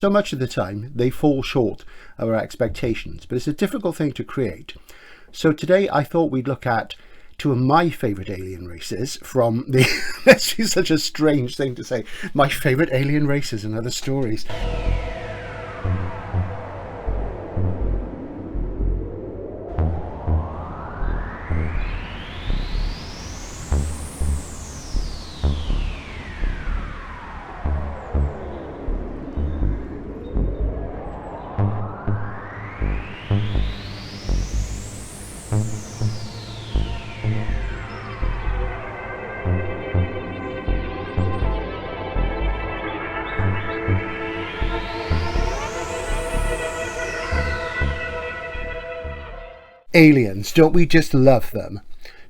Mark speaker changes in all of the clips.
Speaker 1: So much of the time, they fall short of our expectations, but it's a difficult thing to create. So today I thought we'd look at two of my favourite alien races from the... That's such a strange thing to say. My favourite alien races and other stories. Aliens, don't we just love them?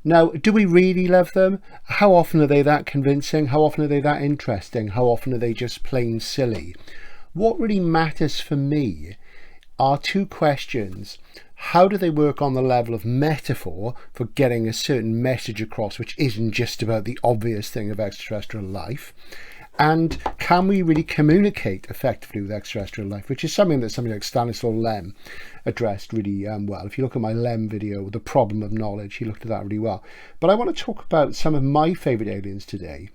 Speaker 1: Now, do we really love them? How often are they that convincing? How often are they that interesting? How often are they just plain silly? What really matters for me are two questions. How do they work on the level of metaphor for getting a certain message across, which isn't just about the obvious thing of extraterrestrial life? And can we really communicate effectively with extraterrestrial life, which is something that somebody like Stanislaw Lem addressed really well. If you look at my Lem video, The Problem of Knowledge, he looked at that really well. But I want to talk about some of my favourite aliens today,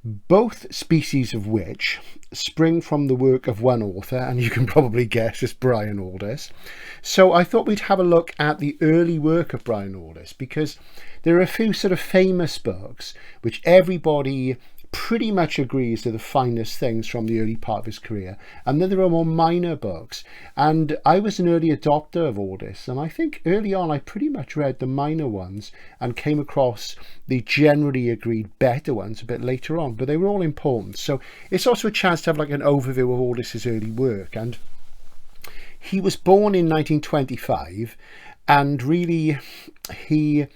Speaker 1: both species of which spring from the work of one author, and you can probably guess it's Brian Aldiss. So I thought we'd have a look at the early work of Brian Aldiss, because there are a few sort of famous books which everybody pretty much agrees are the finest things from the early part of his career, and then there are more minor books. And I was an early adopter of Aldiss, and I think early on I pretty much read the minor ones and came across the generally agreed better ones a bit later on, but they were all important. So it's also a chance to have like an overview of Aldiss's early work. And he was born in 1925, and really he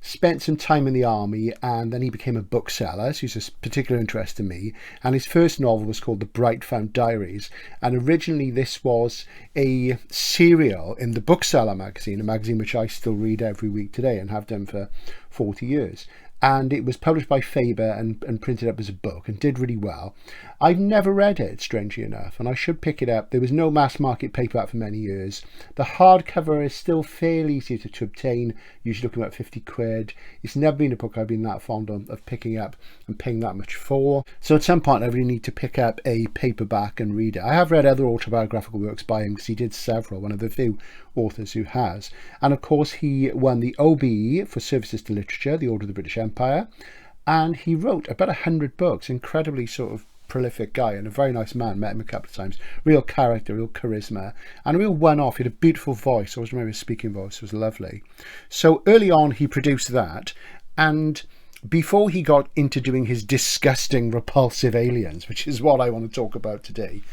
Speaker 1: spent some time in the army, and then he became a bookseller, so he's a particular interest to me. And his first novel was called The Bright Found Diaries, and originally this was a serial in the Bookseller magazine, a magazine which I still read every week today and have done for 40 years. And it was published by Faber and printed up as a book and did really well. I've never read it, strangely enough, and I should pick it up. There was no mass market paperback for many years. The hardcover is still fairly easy to obtain, usually looking about 50 quid. It's never been a book I've been that fond of picking up and paying that much for. So at some point I really need to pick up a paperback and read it. I have read other autobiographical works by him because he did several, one of the few authors who has. And of course he won the OBE for services to literature, the Order of the British Empire, and he wrote about 100 books. Incredibly sort of prolific guy and a very nice man. Met him a couple of times. Real character, real charisma, and a real one-off. He had a beautiful voice. I always remember his speaking voice. It was lovely. So early on he produced that, and before he got into doing his disgusting repulsive aliens, which is what I want to talk about today,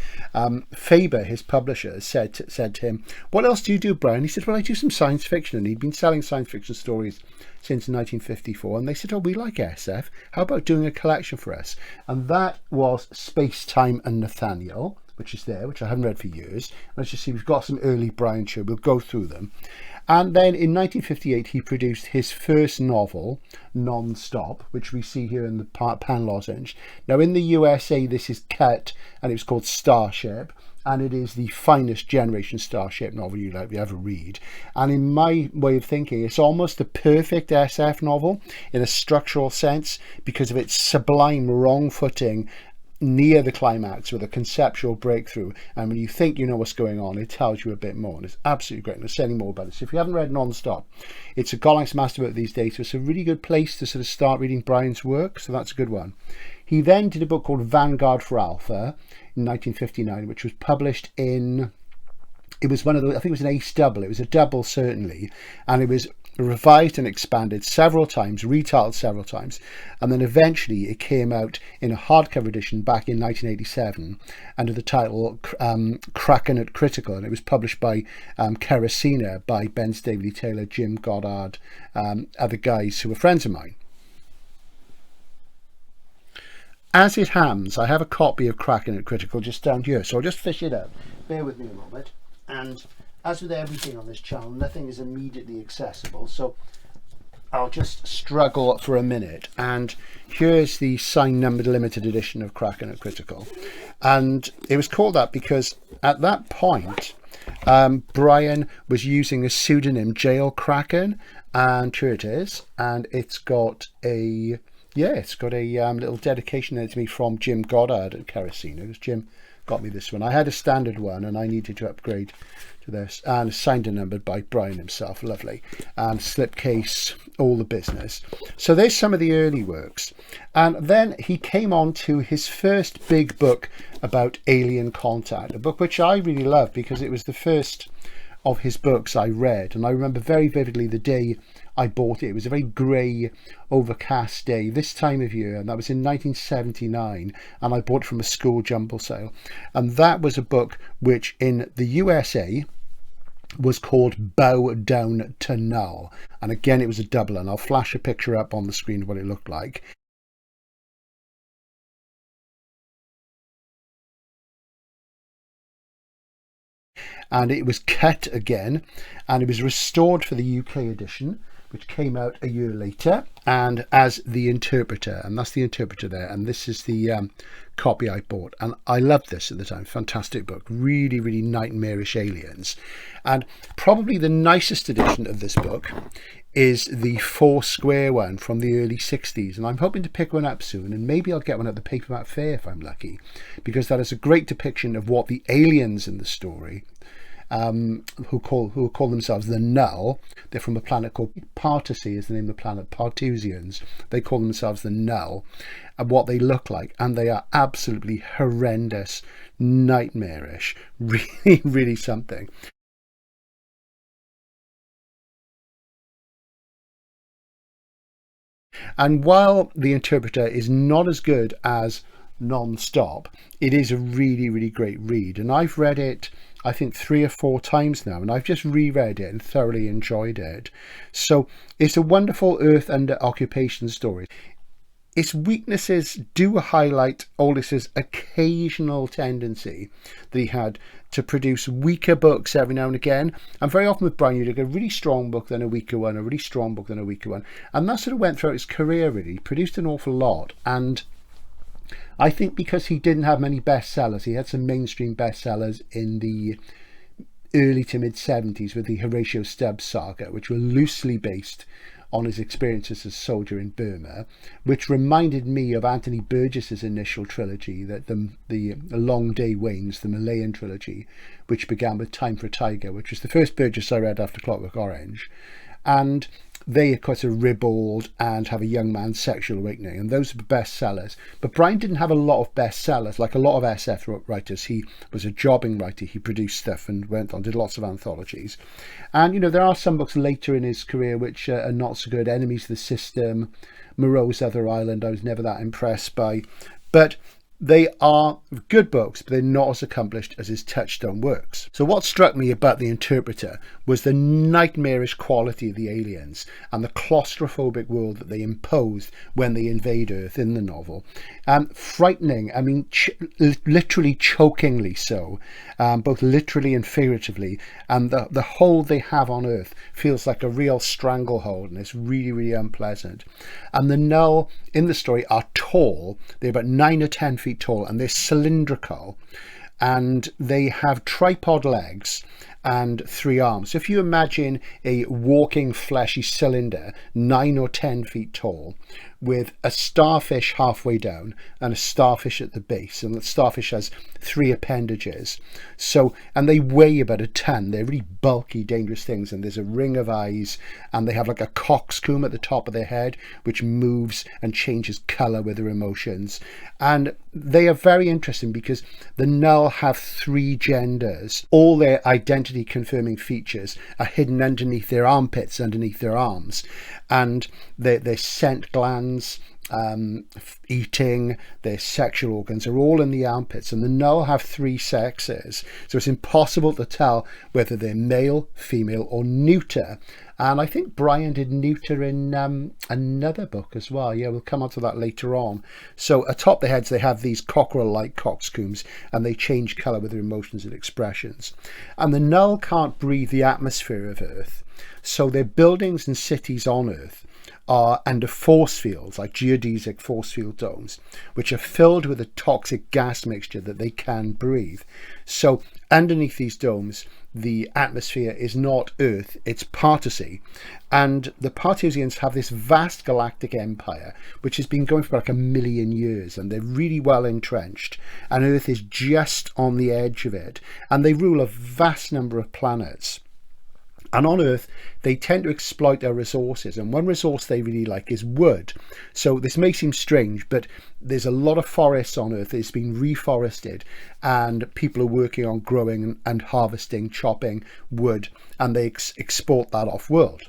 Speaker 1: Faber, his publisher, said to him, "What else do you do, Brian?" He said, "Well, I do some science fiction." And he'd been selling science fiction stories since 1954. And they said, "Oh, we like SF. How about doing a collection for us?" And that was Space, Time and Nathaniel, which is there, which I haven't read for years. Let's just see, we've got some early Brian show. We'll go through them. And then in 1958, he produced his first novel, Non-Stop, which we see here in the pan lozenge. Now, in the USA, this is cut, and it was called Starship, and it is the finest generation Starship novel you'll ever read. And in my way of thinking, it's almost the perfect SF novel in a structural sense because of its sublime wrong footing near the climax with a conceptual breakthrough, and when you think you know what's going on, it tells you a bit more, and it's absolutely great. And I'll say any more about it. So if you haven't read Non-Stop, it's a Gollancz masterwork these days, so it's a really good place to sort of start reading Brian's work, so that's a good one. He then did a book called Vanguard for Alpha in 1959, which was published in, it was one of the, I think it was an ace double, it was a double certainly, and it was revised and expanded several times, retitled several times, and then eventually it came out in a hardcover edition back in 1987 under the title Kraken at Critical, and it was published by Kerosena, by Ben Staveley Taylor, Jim Goddard, other guys who were friends of mine. As it happens, I have a copy of Kraken at Critical just down here, so I'll just fish it out. Bear with me a moment. And as with everything on this channel, nothing is immediately accessible, so I'll just struggle for a minute. And here's the signed numbered limited edition of Kraken at Critical. And it was called that because at that point, Brian was using a pseudonym, Jail Kraken, and here it is. And it's got a, little dedication there to me from Jim Goddard at Kerosene. Jim got me this one. I had a standard one and I needed to upgrade to this, and signed and numbered by Brian himself. Lovely. And slipcase, all the business. So there's some of the early works. And then he came on to his first big book about alien contact, a book which I really loved because it was the first of his books I read. And I remember very vividly the day I bought it. It was a very grey, overcast day this time of year, and that was in 1979, and I bought it from a school jumble sale. And that was a book which in the USA was called Bow Down to Null. And again, it was a double, and I'll flash a picture up on the screen of what it looked like. And it was cut again, and it was restored for the UK edition, which came out a year later, and as The Interpreter. And that's The Interpreter there, and this is the copy I bought. And I loved this at the time. Fantastic book. Really, really nightmarish aliens. And probably the nicest edition of this book is the 4 square one from the early 60s. And I'm hoping to pick one up soon, and maybe I'll get one at the Paperback Fair if I'm lucky, because that is a great depiction of what the aliens in the story, who call themselves the Null. They're from a planet called Partacy, is the name of the planet, Partusians. They call themselves the Null, and what they look like, and they are absolutely horrendous, nightmarish, really, really something. And while The Interpreter is not as good as Non-Stop, it is a really, really great read. And I've read it, I think, 3 or 4 times now, and I've just reread it and thoroughly enjoyed it. So it's a wonderful Earth Under Occupation story. Its weaknesses do highlight Aldiss's occasional tendency that he had to produce weaker books every now and again. And very often with Brian, you get a really strong book, then a weaker one, a really strong book, then a weaker one. And that sort of went throughout his career, really. He produced an awful lot. And I think because he didn't have many bestsellers, he had some mainstream bestsellers in the early to mid 70s with the Horatio Stubbs saga, which were loosely based on his experiences as a soldier in Burma, which reminded me of Anthony Burgess's initial trilogy, that the Long Day Wanes, the Malayan trilogy, which began with Time for a Tiger, which was the first Burgess I read after Clockwork Orange. And they, of course, are ribald and have a young man's sexual awakening, and those are the bestsellers. But Brian didn't have a lot of bestsellers. Like a lot of SF writers, he was a jobbing writer. He produced stuff and went on, did lots of anthologies. And, you know, there are some books later in his career which are not so good. Enemies of the System, Moreau's Other Island, I was never that impressed by. But they are good books, but they're not as accomplished as his touchstone works. So what struck me about The Interpreter was the nightmarish quality of the aliens and the claustrophobic world that they imposed when they invade Earth in the novel. Frightening, I mean, literally chokingly so, both literally and figuratively. And the hold they have on Earth feels like a real stranglehold, and it's really, really unpleasant. And the Null in the story are tall. They're about 9 or 10 feet tall, and they're cylindrical, and they have tripod legs and 3 arms. So if you imagine a walking fleshy cylinder 9 or 10 feet tall with a starfish halfway down and a starfish at the base, and the starfish has 3 appendages, so, and they weigh about a ton. They're really bulky, dangerous things, and there's a ring of eyes, and they have like a coxcomb at the top of their head which moves and changes color with their emotions. And they are very interesting because the Null have 3 genders. All their identity confirming features are hidden underneath their armpits, underneath their arms, and their scent glands, eating, their sexual organs are all in the armpits. And the Null have 3 sexes, so it's impossible to tell whether they're male, female, or neuter. And I think Brian did neuter in another book as well. Yeah, we'll come on to that later on. So atop their heads, they have these cockerel-like coxcombs, and they change colour with their emotions and expressions. And the Null can't breathe the atmosphere of Earth. So their buildings and cities on Earth are under force fields, like geodesic force field domes, which are filled with a toxic gas mixture that they can breathe. So underneath these domes, the atmosphere is not Earth, it's Partacy. And the Partusians have this vast galactic empire, which has been going for like 1 million years, and they're really well entrenched. And Earth is just on the edge of it. And they rule a vast number of planets. And on Earth, they tend to exploit their resources. And one resource they really like is wood. So this may seem strange, but there's a lot of forests on Earth. It's been reforested, and people are working on growing and harvesting, chopping wood, and they export that off-world.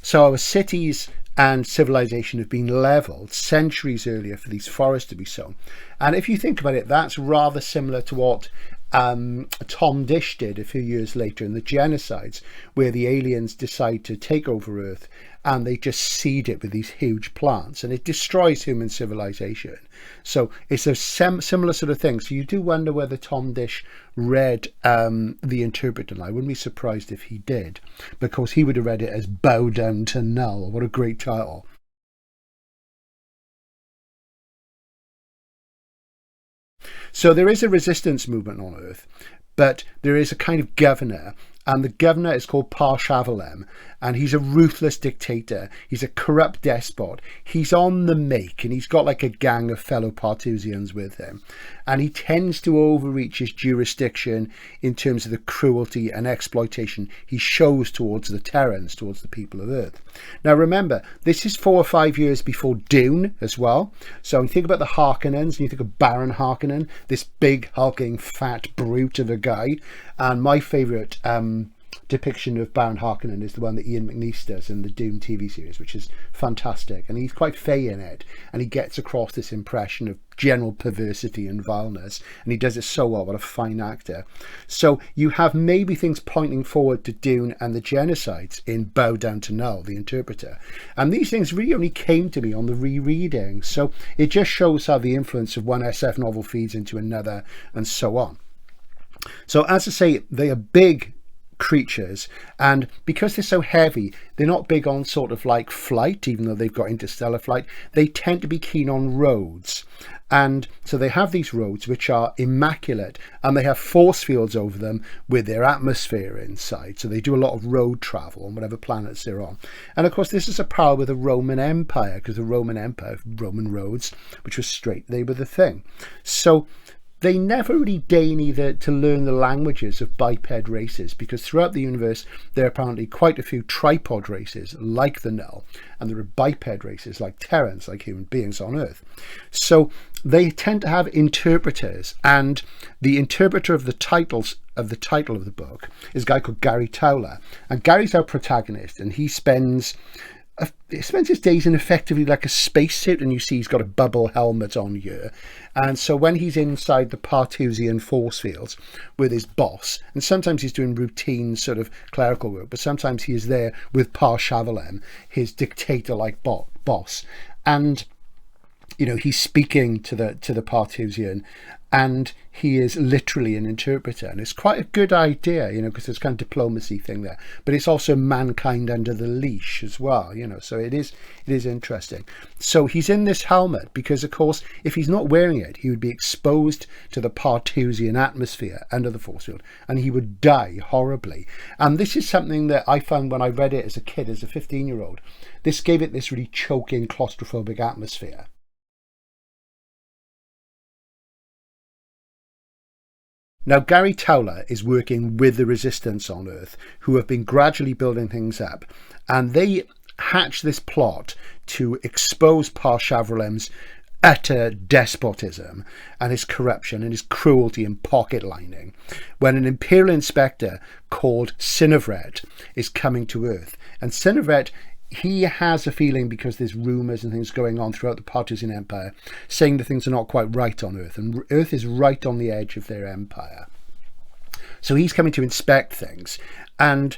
Speaker 1: So our cities and civilization have been leveled centuries earlier for these forests to be sown. And if you think about it, that's rather similar to what Tom Dish did a few years later in the Genocides, where the aliens decide to take over Earth and they just seed it with these huge plants, and it destroys human civilization. So it's a similar sort of thing. So you do wonder whether Tom Dish read The Interpreter. I wouldn't be surprised if he did, because he would have read it as Bow Down to Null. What a great title. So there is a resistance movement on Earth, but there is a kind of governor, and the governor is called Parshavalem, and he's a ruthless dictator. He's a corrupt despot. He's on the make, and he's got like a gang of fellow Partusians with him, and he tends to overreach his jurisdiction in terms of the cruelty and exploitation he shows towards the Terrans, towards the people of Earth. Now remember, this is 4 or 5 years before Dune as well. So when you think about the Harkonnens, and you think of Baron Harkonnen, this big hulking fat brute of a guy. And my favourite depiction of Baron Harkonnen is the one that Ian McNeice does in the Dune TV series, which is fantastic. And he's quite fey in it, and he gets across this impression of general perversity and vileness, and he does it so well. What a fine actor. So you have maybe things pointing forward to Dune and the Genocides in Bow Down to Null, The Interpreter. And these things really only came to me on the rereading. So it just shows how the influence of one SF novel feeds into another, and so on. So as I say, they are big creatures, and because they're so heavy, they're not big on sort of like flight, even though they've got interstellar flight. They tend to be keen on roads, and so they have these roads which are immaculate, and they have force fields over them with their atmosphere inside, so they do a lot of road travel on whatever planets they're on. And of course this is a parallel with the Roman Empire, because the Roman Empire, Roman roads, which was straight, they were the thing. So they never really deign either to learn the languages of biped races, because throughout the universe there are apparently quite a few tripod races like the Null, and there are biped races like Terrans, like human beings on Earth. So they tend to have interpreters, and the interpreter of the title of the book is a guy called Gary Towler, and Gary's our protagonist, and he spends his days in effectively like a spacesuit, and you see he's got a bubble helmet on here. And so when he's inside the Partusian force fields with his boss, and sometimes he's doing routine sort of clerical work, but sometimes he is there with Parshavalem, his dictator-like boss, and you know, he's speaking to the Partusian, and he is literally an interpreter, and it's quite a good idea, you know, because there's kind of diplomacy thing there, but it's also mankind under the leash as well, you know, so it is interesting. So he's in this helmet because, of course, if he's not wearing it, he would be exposed to the Partusian atmosphere under the force field, and he would die horribly. And this is something that I found when I read it as a kid, as a 15-year-old. This gave it this really choking, claustrophobic atmosphere. Now, Gary Towler is working with the resistance on Earth, who have been gradually building things up, and they hatch this plot to expose Parshavallem's utter despotism and his corruption and his cruelty and pocket lining, when an Imperial inspector called Sinovret is coming to Earth. And Sinovret, he has a feeling, because there's rumours and things going on throughout the Partusian Empire, saying that things are not quite right on Earth, and Earth is right on the edge of their empire. So he's coming to inspect things, and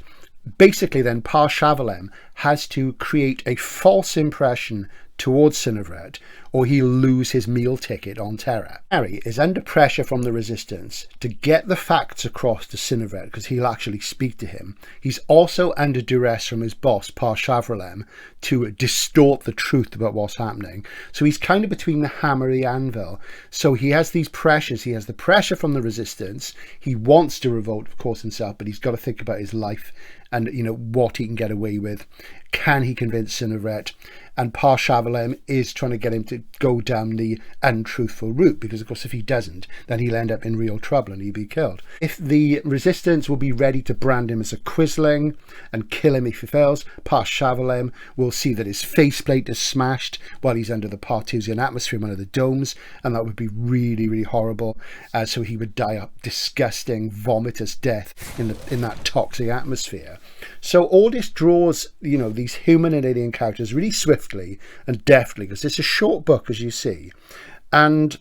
Speaker 1: basically then Parshavalem has to create a false impression towards Sinovret, or he'll lose his meal ticket on Terra. Gary is under pressure from the Resistance to get the facts across to Cinevret, because he'll actually speak to him. He's also under duress from his boss, Par-Chavalam, to distort the truth about what's happening. So he's kind of between the hammer and the anvil. So he has these pressures. He has the pressure from the Resistance. He wants to revolt, of course, himself, but he's got to think about his life and, you know, what he can get away with. Can he convince Cinevret? And Par-Chavalam is trying to get him to go down the untruthful route, because of course if he doesn't, then he'll end up in real trouble and he'll be killed. If the Resistance will be ready to brand him as a quisling and kill him if he fails, Par-Chavalam will see that his faceplate is smashed while he's under the Parthusian atmosphere in one of the domes, and that would be really, really horrible. So he would die a disgusting, vomitous death in that toxic atmosphere. So Aldiss draws, you know, these human and alien characters really swiftly and deftly, because it's a short book, as you see, and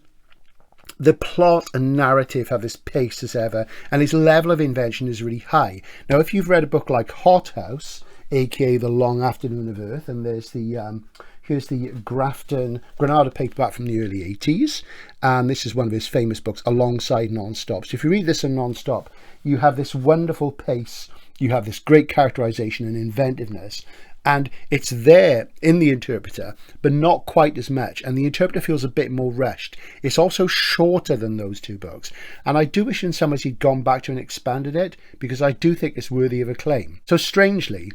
Speaker 1: the plot and narrative have this pace as ever, and his level of invention is really high. Now, if you've read a book like Hothouse, aka The Long Afternoon of Earth, and there's the here's the Granada paperback from the early 80s, and this is one of his famous books alongside Non-Stop. So if you read this in Non-Stop, you have this wonderful pace, you have this great characterization and inventiveness, and it's there in The Interpreter, but not quite as much. And The Interpreter feels a bit more rushed. It's also shorter than those two books. And I do wish in some ways he'd gone back to and expanded it, because I do think it's worthy of acclaim. So strangely,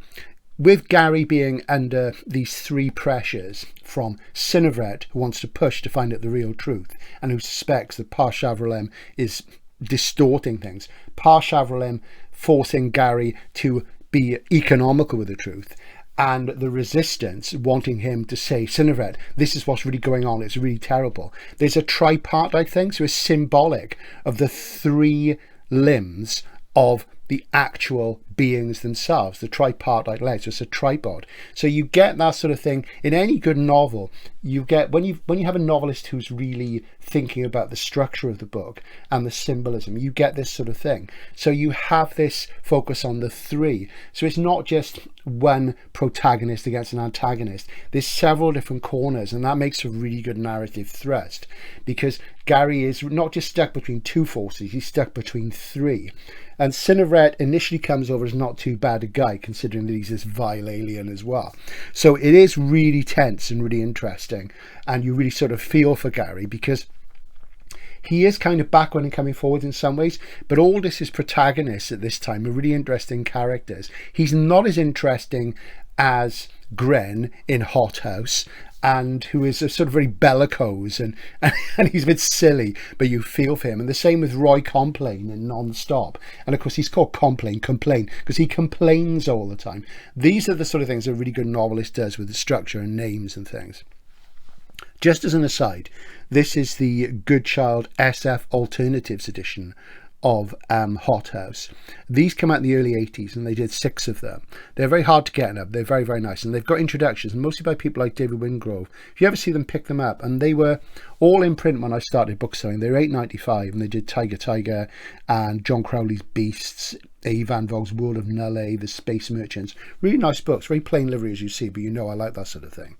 Speaker 1: with Gary being under these three pressures from Cinevret, who wants to push to find out the real truth, and who suspects that Par-Chavalam is distorting things, Par-Chavalam forcing Gary to be economical with the truth, and the Resistance wanting him to say, Cinevret, this is what's really going on, it's really terrible. There's a tripartite thing, so it's symbolic of the three limbs of the actual beings themselves, the tripartite legs. So it's a tripod. So you get that sort of thing in any good novel. You get when you have a novelist who's really thinking about the structure of the book and the symbolism, you get this sort of thing. So you have this focus on the three. So it's not just one protagonist against an antagonist. There's several different corners, and that makes a really good narrative thrust, because Gary is not just stuck between two forces, he's stuck between three. And Cinevret initially comes over as not too bad a guy, considering that he's this vile alien as well. So it is really tense and really interesting, and you really sort of feel for Gary, because he is kind of backward and coming forward in some ways, but all his protagonists at this time are really interesting characters. He's not as interesting as Gren in Hothouse, and who is a sort of very bellicose and he's a bit silly, but you feel for him. And the same with Roy Complain in Non-Stop. And of course he's called Complain because he complains all the time. These are the sort of things a really good novelist does with the structure and names and things. Just as an aside, this is the Good Child SF Alternatives edition of Hothouse. These come out in the early 80s, and they did 6 of them. They're very hard to get up. They're very, very nice, and they've got introductions, mostly by people like David Wingrove. If you ever see them, pick them up. And they were all in print when I started book selling. They were $8.95, and they did Tiger and John Crowley's Beasts, A. Van Vogel's World of Null, The Space Merchants. Really nice books, very plain livery as you see, but you know I like that sort of thing.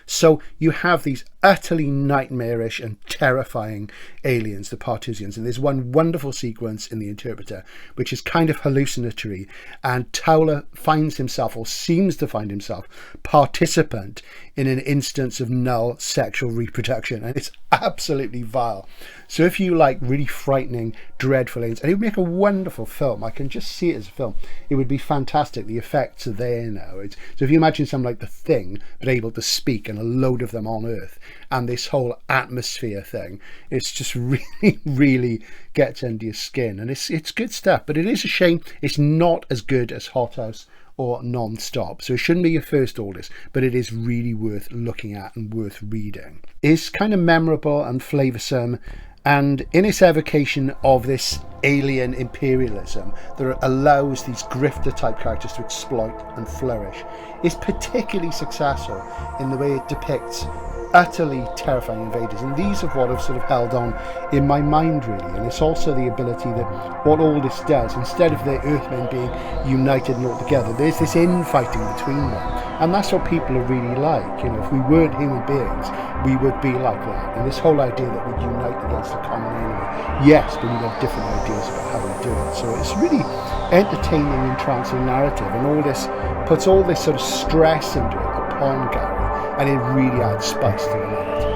Speaker 1: So you have these utterly nightmarish and terrifying aliens, the Parthusians, and there's one wonderful sequence in The Interpreter which is kind of hallucinatory, and Towler finds himself, or seems to find himself, participant in an instance of null sexual reproduction, and it's absolutely vile. So if you like really frightening, dreadful aliens, and it would make a wonderful film, I can just see it as a film, it would be fantastic. The effects are there now. So if you imagine something like The Thing, but able to speak, and a load of them on Earth, and this whole atmosphere thing, it's just really, really gets under your skin, and it's good stuff. But it is a shame it's not as good as Hothouse or Non-Stop, so it shouldn't be your first Aldiss, but it is really worth looking at and worth reading. It's kind of memorable and flavoursome, and in its evocation of this alien imperialism that allows these grifter type characters to exploit and flourish, is particularly successful in the way it depicts utterly terrifying invaders, and these are what have sort of held on in my mind really. And it's also the ability that what all this does, instead of the Earthmen being united and all together, there's this infighting between them, And that's what people are really like. You know, if we weren't human beings, we would be like that. And this whole idea that we'd unite against a common enemy, yes, but we'd have different ideas about how we do it. So it's really entertaining, entrancing narrative, and all this puts all this sort of stress into it upon Gary, and it really adds spice to the narrative.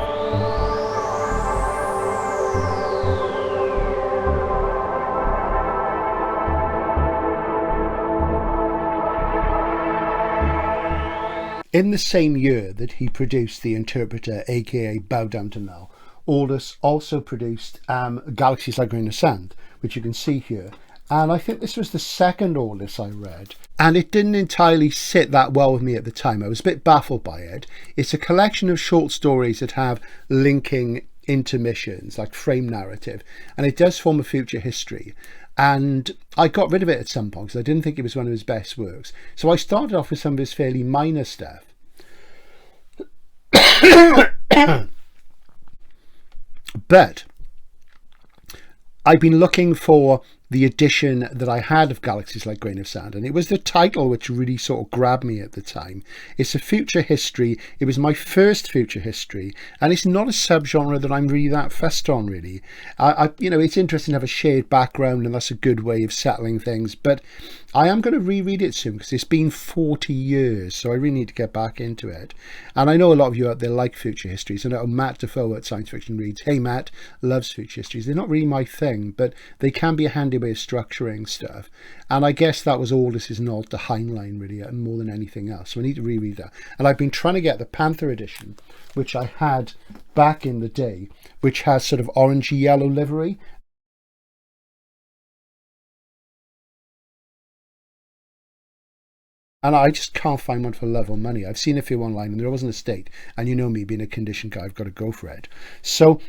Speaker 1: In the same year that he produced The Interpreter, aka Bow Down to Null, Aldiss also produced Galaxies Like Grain of Sand, which you can see here. And I think this was the second Aldiss I read, and it didn't entirely sit that well with me at the time. I was a bit baffled by it. It's a collection of short stories that have linking intermissions, like frame narrative, and it does form a future history. And I got rid of it at some point because I didn't think it was one of his best works. So I started off with some of his fairly minor stuff. But I've been looking for the edition that I had of Galaxies Like Grain of Sand, and it was the title which really sort of grabbed me at the time. It's a future history. It was my first future history, and it's not a subgenre that I'm really that fussed on, really. You know, it's interesting to have a shared background, and that's a good way of settling things, but I am going to reread it soon because it's been 40 years, so I really need to get back into it. And I know a lot of you out there like future histories. I know Matt Defoe at Science Fiction Reads, hey Matt, loves future histories. They're not really my thing, but they can be a handy way of structuring stuff. And I guess that was Aldiss's nod to Heinlein, really, more than anything else. So I need to reread that. And I've been trying to get the Panther edition, which I had back in the day, which has sort of orangey yellow livery. And I just can't find one for love or money. I've seen a few online and there wasn't a state. And you know me, being a condition guy, I've got to go for it. So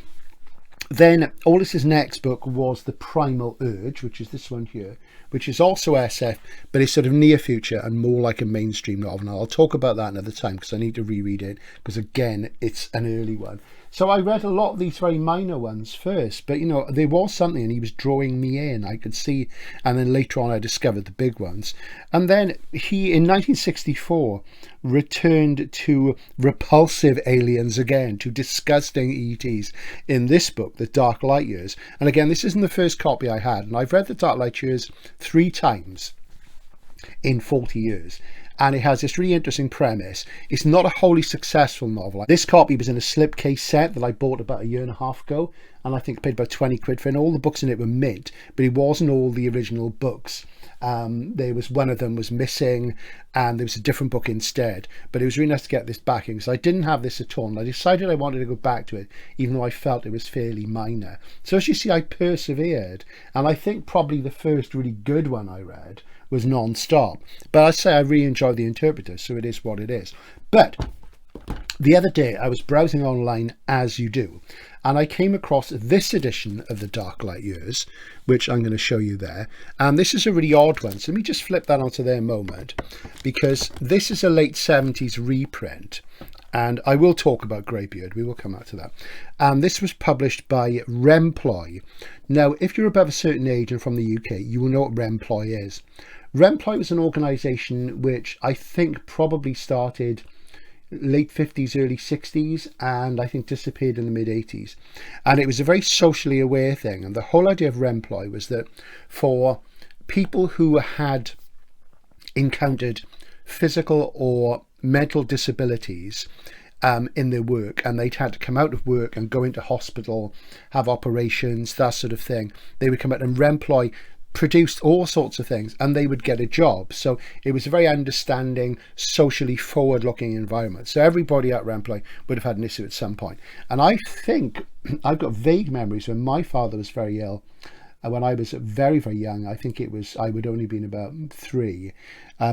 Speaker 1: then Aldiss's next book was The Primal Urge, which is this one here, which is also SF, but it's sort of near future and more like a mainstream novel. And I'll talk about that another time because I need to reread it because, again, it's an early one. So I read a lot of these very minor ones first, but, you know, there was something and he was drawing me in, I could see. And then later on I discovered the big ones. And then he, in 1964, returned to repulsive aliens again, to disgusting ETs in this book, The Dark Light Years. And again, this isn't the first copy I had, and I've read The Dark Light Years 3 times in 40 years. And it has this really interesting premise. It's not a wholly successful novel. This copy was in a slipcase set that I bought about a year and a half ago, and I think I paid about 20 quid for it. And all the books in it were mint, but it wasn't all the original books. There was one of them was missing, and there was a different book instead. But it was really nice to get this backing, so I didn't have this at all. And I decided I wanted to go back to it, even though I felt it was fairly minor. So as you see, I persevered, and I think probably the first really good one I read was Non-Stop. But I say I really enjoyed The Interpreter, so it is what it is. But the other day I was browsing online, as you do, and I came across this edition of The Dark Light Years, which I'm going to show you there. And this is a really odd one, so let me just flip that onto there a moment, because this is a late 70s reprint. And I will talk about Greybeard, we will come out to that. And this was published by Remploy. Now, if you're above a certain age and from the UK, you will know what Remploy is. Remploy was an organisation which I think probably started late 50s, early 60s, and I think disappeared in the mid 80s. And it was a very socially aware thing. And the whole idea of Remploy was that for people who had encountered physical or mental disabilities in their work, and they'd had to come out of work and go into hospital, have operations, that sort of thing, they would come out, and Remploy produced all sorts of things and they would get a job. So it was a very understanding, socially forward-looking environment. So everybody at Remploy would have had an issue at some point. And I think I've got vague memories when my father was very ill. When I was very, very young, I think it was, I would only been about 3.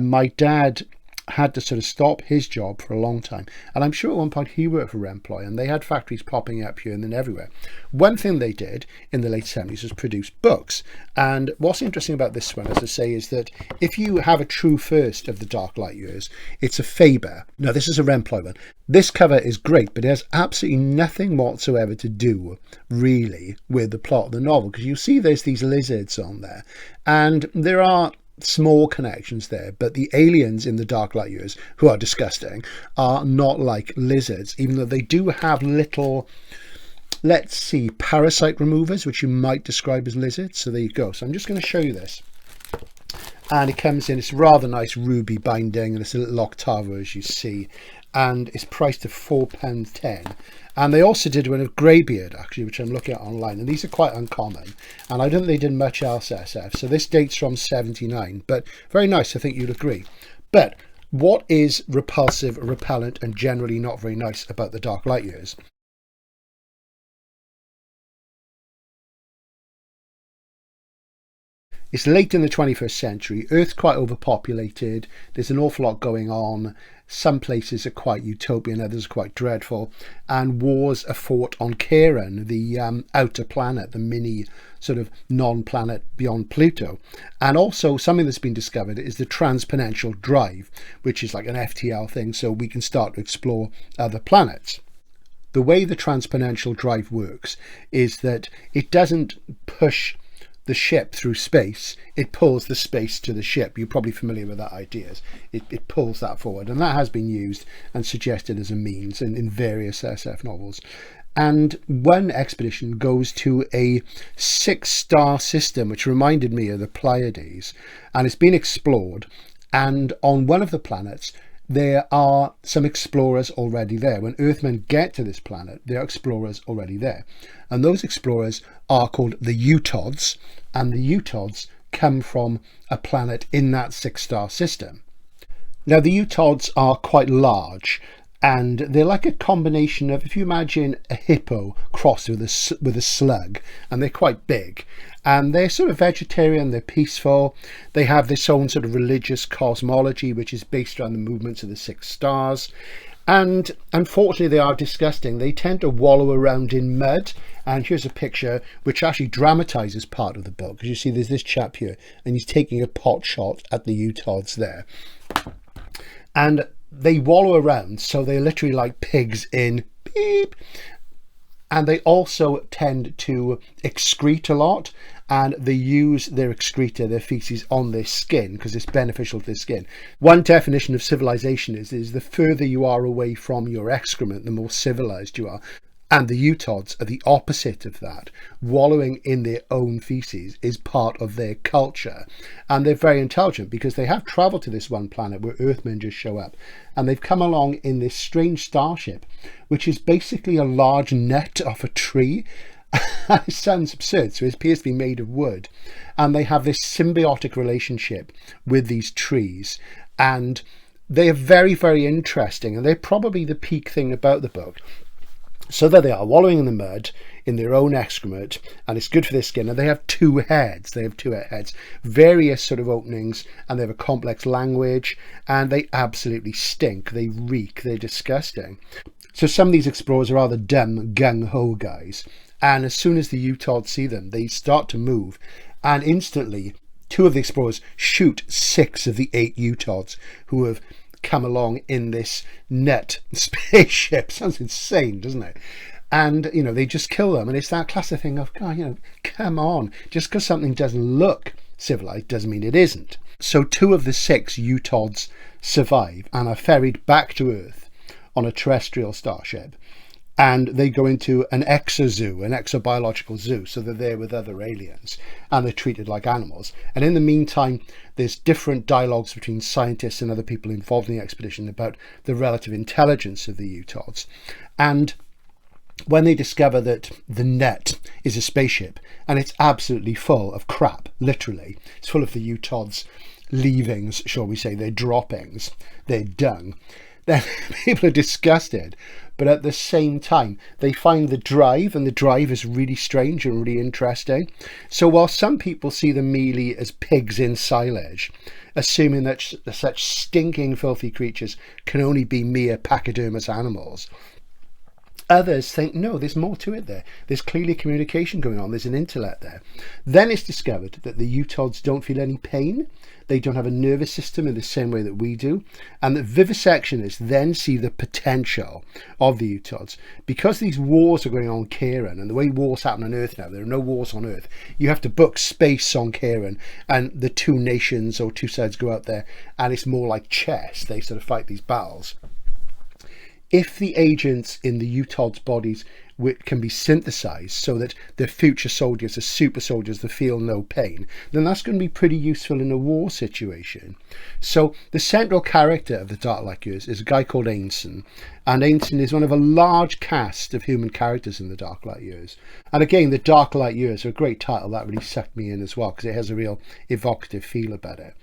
Speaker 1: My dad had to sort of stop his job for a long time. And I'm sure at one point he worked for Remploy, and they had factories popping up here and then everywhere. One thing they did in the late 70s was produce books. And what's interesting about this one, as I say, is that if you have a true first of The Dark Light Years, it's a Faber. Now, this is a Remploy one. This cover is great, but it has absolutely nothing whatsoever to do, really, with the plot of the novel. Because you see there's these lizards on there. And there are small connections there, but the aliens in the Dark Light Years, who are disgusting, are not like lizards, even though they do have little, let's see, parasite removers, which you might describe as lizards. So there you go. So I'm just going to show you this. And it comes in, it's rather nice ruby binding, and it's a little octavo, as you see, and it's priced at £4.10. And they also did one of greybeard, actually, which I'm looking at online, and these are quite uncommon, and I don't think they did much else SF. So this dates from 79, but very nice, I think you'd agree. But what is repulsive, repellent, and generally not very nice about the Dark Light Years? It's late in the 21st century, Earth's quite overpopulated, there's an awful lot going on, some places are quite utopian, others are quite dreadful, and wars are fought on Charon, the outer planet, the mini sort of non-planet beyond Pluto. And also something that's been discovered is the transponential drive, which is like an FTL thing, so we can start to explore other planets. The way the transponential drive works is that it doesn't push the ship through space, it pulls the space to the ship. You're probably familiar with that idea. It pulls that forward, and that has been used and suggested as a means in various SF novels. And one expedition goes to a 6-star system, which reminded me of the Pleiades, and it's been explored. And on one of the planets, there are some explorers already there. When Earthmen get to this planet, there are explorers already there. And those explorers are called the Utods, and the Utods come from a planet in that 6-star system. Now, the Utods are quite large, and they're like a combination of, if you imagine a hippo crossed with a slug, and they're quite big. And they're sort of vegetarian, they're peaceful, they have this own sort of religious cosmology, which is based around the movements of the 6 stars. And unfortunately, they are disgusting. They tend to wallow around in mud. And here's a picture which actually dramatizes part of the book. As you see, there's this chap here, and he's taking a pot shot at the Utods there. And they wallow around, so they're literally like pigs in beep. And they also tend to excrete a lot, and they use their excreta, their feces, on their skin because it's beneficial to their skin. One definition of civilization is the further you are away from your excrement, the more civilized you are. And the Utods are the opposite of that. Wallowing in their own feces is part of their culture. And they're very intelligent because they have travelled to this one planet where Earthmen just show up. And they've come along in this strange starship, which is basically a large nut off a tree. It sounds absurd, so it appears to be made of wood. And they have this symbiotic relationship with these trees. And they are very, very interesting. And they're probably the peak thing about the book. So there they are, wallowing in the mud, in their own excrement, and it's good for their skin. And they have 2 heads. They have 2 heads, various sort of openings, and they have a complex language, and they absolutely stink. They reek. They're disgusting. So some of these explorers are rather dumb, gung-ho guys. And as soon as the Utods see them, they start to move, and instantly 2 of the explorers shoot 6 of the 8 Utods who have come along in this net spaceship. Sounds insane, doesn't it? And, you know, they just kill them. And it's that classic thing of, God, you know, come on. Just because something doesn't look civilized doesn't mean it isn't. So 2 of the 6 Utods survive and are ferried back to Earth on a terrestrial starship. And they go into an exozoo, an exobiological zoo, so they're there with other aliens, and they're treated like animals. And in the meantime, there's different dialogues between scientists and other people involved in the expedition about the relative intelligence of the Utods. And when they discover that the net is a spaceship, and it's absolutely full of crap, literally, it's full of the Utods' leavings, shall we say, their droppings, their dung, then people are disgusted. But at the same time, they find the drive, and the drive is really strange and really interesting. So while some people see them merely as pigs in silage, assuming that such stinking, filthy creatures can only be mere pachydermatous animals, Others think, no, there's more to it there. There's clearly communication going on. There's an intellect there. Then it's discovered that the Utods don't feel any pain. They don't have a nervous system in the same way that we do. And that vivisectionists then see the potential of the Utods. Because these wars are going on Kieran, and the way wars happen on Earth now, there are no wars on Earth. You have to book space on Kieran, and the two nations or two sides go out there, and it's more like chess. They sort of fight these battles. If the agents in the Utods' bodies can be synthesized so that the future soldiers are super soldiers that feel no pain, then that's going to be pretty useful in a war situation. So the central character of the Dark Light Years is a guy called Ainson, and Ainson is one of a large cast of human characters in the Dark Light Years. And again, the Dark Light Years are a great title that really sucked me in as well, because it has a real evocative feel about it.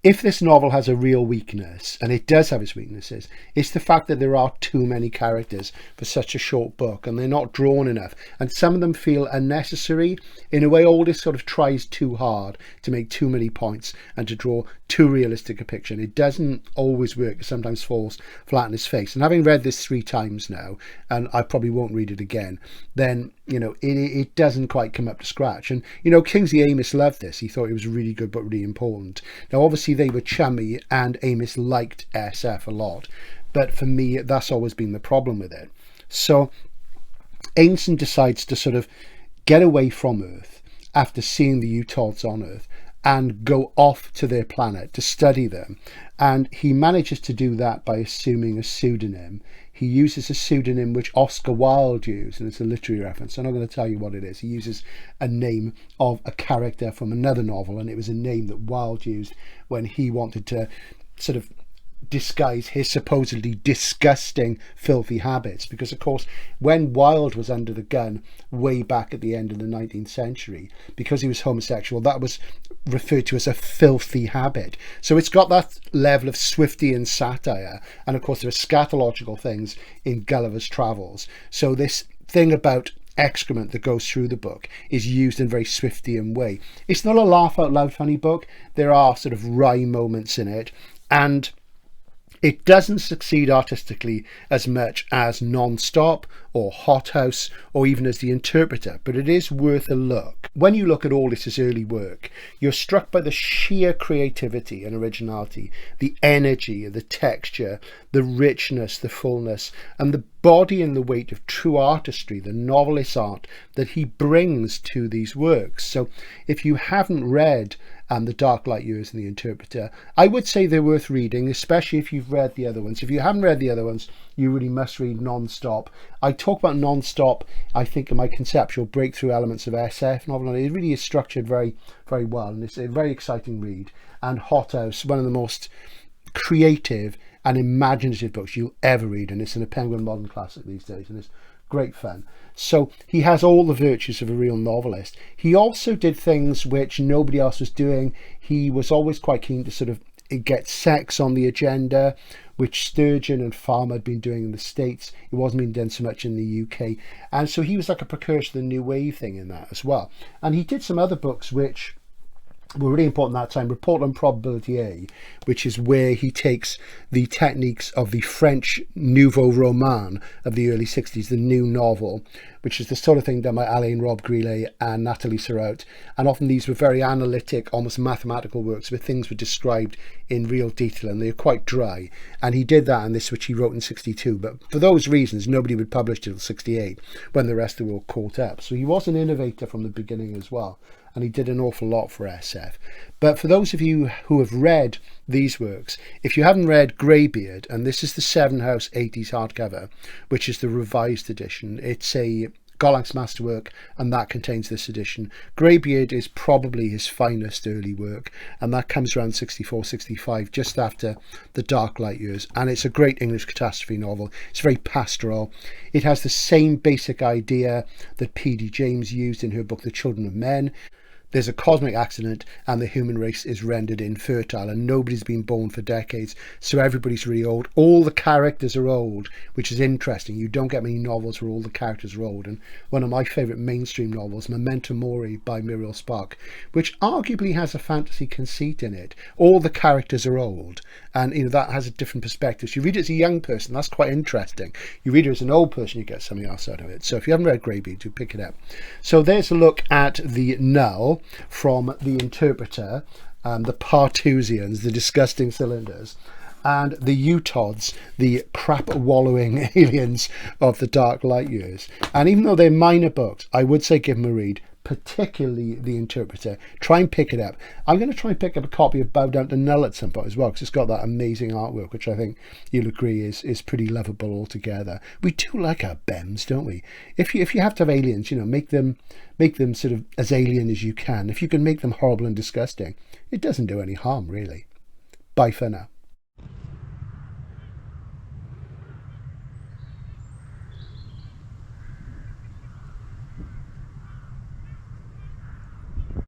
Speaker 1: If this novel has a real weakness, and it does have its weaknesses, it's the fact that there are too many characters for such a short book, and they're not drawn enough, and some of them feel unnecessary. In a way, Aldiss sort of tries too hard to make too many points and to draw too realistic a picture, and it doesn't always work. It sometimes falls flat in its face. And having read this 3 times now, and I probably won't read it again, then it doesn't quite come up to scratch. And Kingsley Amis loved this. He thought it was really good but really important. Now obviously they were chummy, and Amis liked SF a lot, but for me that's always been the problem with it. So Ainson decides to sort of get away from Earth after seeing the Utods on Earth and go off to their planet to study them, and he manages to do that by assuming a pseudonym. He uses a pseudonym which Oscar Wilde used, and it's a literary reference. I'm not going to tell you what it is. He uses a name of a character from another novel, and it was a name that Wilde used when he wanted to sort of disguise his supposedly disgusting, filthy habits. Because, of course, when Wilde was under the gun way back at the end of the 19th century, because he was homosexual, that was referred to as a filthy habit. So it's got that level of Swiftian satire. And, of course, there are scatological things in Gulliver's Travels. So this thing about excrement that goes through the book is used in a very Swiftian way. It's not a laugh out loud funny book. There are sort of wry moments in it, and it doesn't succeed artistically as much as Non-Stop or Hothouse or even as The Interpreter, but it is worth a look. When you look at Aldiss's early work, you're struck by the sheer creativity and originality, the energy, the texture, the richness, the fullness, and the body and the weight of true artistry, the novelist's art that he brings to these works. So if you haven't read The Dark Light Years and The Interpreter, I would say they're worth reading, especially if you've read the other ones. If you haven't read the other ones, you really must read Non-Stop. I talk about Non-Stop, I think, in my conceptual breakthrough elements of SF novel, and it really is structured very, very well, and it's a very exciting read. And Hothouse, one of the most creative and imaginative books you'll ever read, and it's in a Penguin Modern Classic these days, and it's great fun. So he has all the virtues of a real novelist. He also did things which nobody else was doing. He was always quite keen to sort of get sex on the agenda, which Sturgeon and Farmer had been doing in the States. It wasn't being done so much in the UK. And so he was like a precursor to the New Wave thing in that as well. And he did some other books which were really important at that time. Report on Probability A, which is where he takes the techniques of the French Nouveau Roman of the early 60s, the new novel, which is the sort of thing done by Alain Robbe-Grillet and Nathalie Sarraute. And often these were very analytic, almost mathematical works where things were described in real detail, and they were quite dry. And he did that in this, which he wrote in 62. But for those reasons, nobody would publish till 68, when the rest of the world caught up. So he was an innovator from the beginning as well, and he did an awful lot for SF. But for those of you who have read these works, if you haven't read Greybeard, and this is the Seven House 80s hardcover, which is the revised edition, it's a Gollancz masterwork, and that contains this edition. Greybeard is probably his finest early work, and that comes around 64, 65, just after The Dark Light Years, and it's a great English catastrophe novel. It's very pastoral. It has the same basic idea that P.D. James used in her book The Children of Men. there's a cosmic accident and the human race is rendered infertile and nobody's been born for decades, so everybody's really old. All the characters are old, which is interesting. You don't get many novels where all the characters are old. And one of my favourite mainstream novels, Memento Mori by Muriel Spark, which arguably has a fantasy conceit in it. All the characters are old, and that has a different perspective. So you read it as a young person, that's quite interesting. You read it as an old person, you get something else out of it. So if you haven't read Greybeard, do pick it up. So there's a look at the Null from The Interpreter, the Parthusians, the disgusting cylinders, and the Utods, the crap-wallowing aliens of the Dark Light Years. And even though they're minor books, I would say give them a read, particularly The Interpreter. Try and pick it up. I'm going to try and pick up a copy of Bow Down to Null at some point as well, because it's got that amazing artwork, which I think you'll agree is pretty lovable altogether. We do like our Bems, don't we? If you have to have aliens, make them sort of as alien as you can. If you can make them horrible and disgusting, it doesn't do any harm, really. Bye for now.